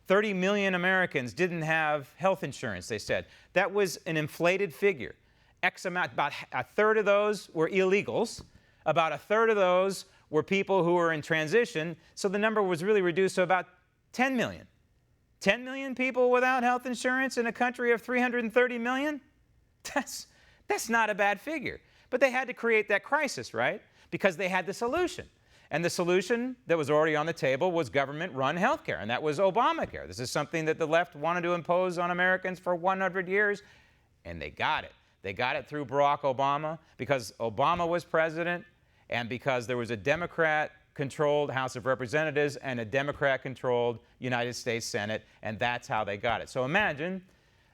30 million Americans didn't have health insurance, they said. That was an inflated figure. X amount, about a third of those were illegals. About a third of those were people who were in transition. So the number was really reduced to about 10 million. 10 million people without health insurance in a country of 330 million? That's not a bad figure. But they had to create that crisis, right? Because they had the solution. And the solution that was already on the table was government-run health care, and that was Obamacare. This is something that the left wanted to impose on Americans for 100 years, and they got it. They got it through Barack Obama because Obama was president and because there was a Democrat-controlled House of Representatives and a Democrat-controlled United States Senate, and that's how they got it. So imagine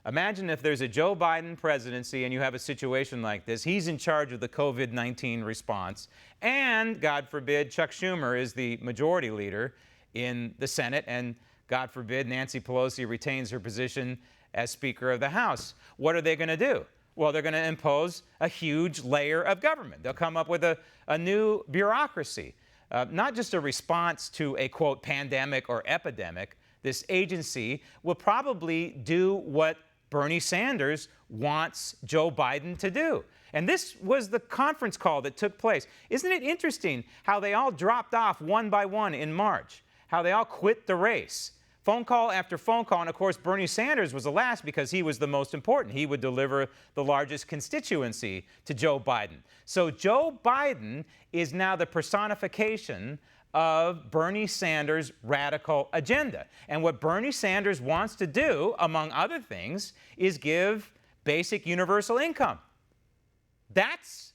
if there's a Joe Biden presidency and you have a situation like this. He's in charge of the COVID-19 response, and, God forbid, Chuck Schumer is the majority leader in the Senate, and, God forbid, Nancy Pelosi retains her position as Speaker of the House. What are they going to do? Well, they're going to impose a huge layer of government. They'll come up with a new bureaucracy, not just a response to a, quote, pandemic or epidemic. This agency will probably do what Bernie Sanders wants Joe Biden to do. And this was the conference call that took place. Isn't it interesting how they all dropped off one by one in March, how they all quit the race? Phone call after phone call, and of course Bernie Sanders was the last because he was the most important. He would deliver the largest constituency to Joe Biden. So Joe Biden is now the personification of Bernie Sanders' radical agenda. And what Bernie Sanders wants to do, among other things, is give basic universal income. That's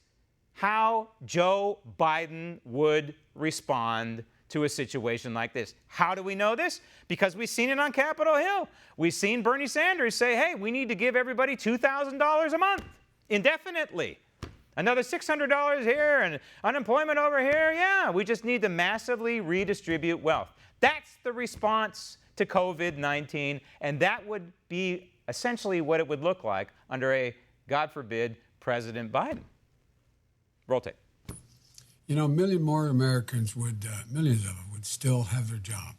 how Joe Biden would respond to a situation like this. How do we know this? Because we've seen it on Capitol Hill. We've seen Bernie Sanders say, hey, we need to give everybody $2,000 a month indefinitely. Another $600 here and unemployment over here. Yeah, we just need to massively redistribute wealth. That's the response to COVID-19, and that would be essentially what it would look like under a, God forbid, President Biden. Roll tape. You know, a million more Americans millions of them would still have their job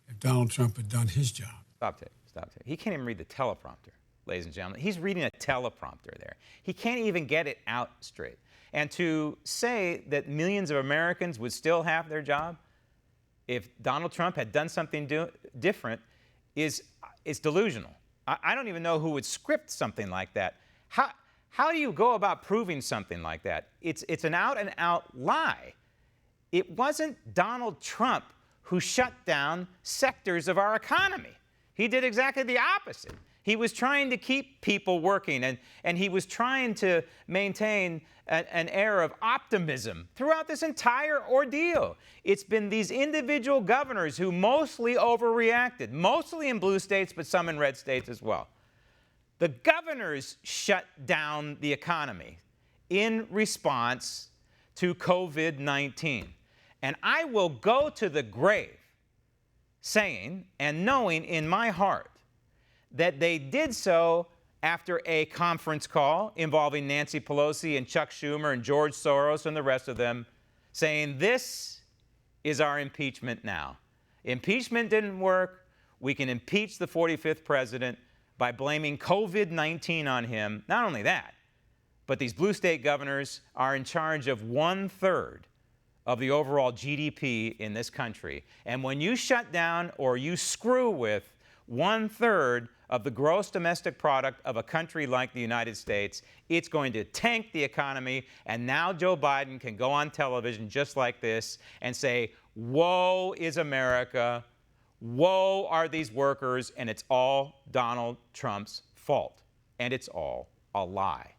if Donald Trump had done his job. Stop tape. He can't even read the teleprompter, ladies and gentlemen. He's reading a teleprompter there. He can't even get it out straight. And to say that millions of Americans would still have their job if Donald Trump had done something different is delusional. I don't even know who would script something like that. How do you go about proving something like that? It's an out-and-out lie. It wasn't Donald Trump who shut down sectors of our economy. He did exactly the opposite. He was trying to keep people working, and he was trying to maintain an air of optimism throughout this entire ordeal. It's been these individual governors who mostly overreacted, mostly in blue states, but some in red states as well. The governors shut down the economy in response to COVID-19. And I will go to the grave saying and knowing in my heart that they did so after a conference call involving Nancy Pelosi and Chuck Schumer and George Soros and the rest of them, saying this is our impeachment now. Impeachment didn't work. We can impeach the 45th president by blaming COVID-19 on him. Not only that, but these blue state governors are in charge of 1/3 of the overall GDP in this country. And when you shut down or you screw with 1/3 of the gross domestic product of a country like the United States, it's going to tank the economy. And now Joe Biden can go on television just like this and say, woe is America. Woe are these workers, and it's all Donald Trump's fault. And it's all a lie.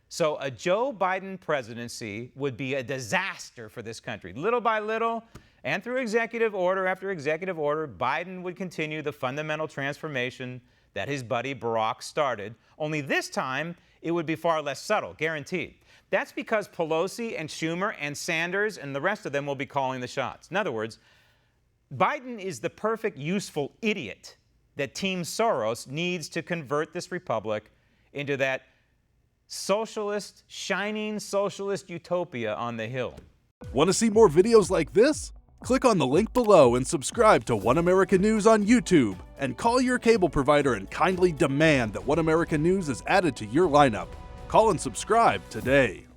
So a Joe Biden presidency would be a disaster for this country. Little by little, and through executive order after executive order, Biden would continue the fundamental transformation that his buddy Barack started, only this time it would be far less subtle, guaranteed. That's because Pelosi and Schumer and Sanders and the rest of them will be calling the shots. In other words, Biden is the perfect useful idiot that Team Soros needs to convert this republic into that socialist, shining socialist utopia on the Hill. Want to see more videos like this? Click on the link below and subscribe to One American News on YouTube. and call your cable provider and kindly demand that One American News is added to your lineup. Call and subscribe today.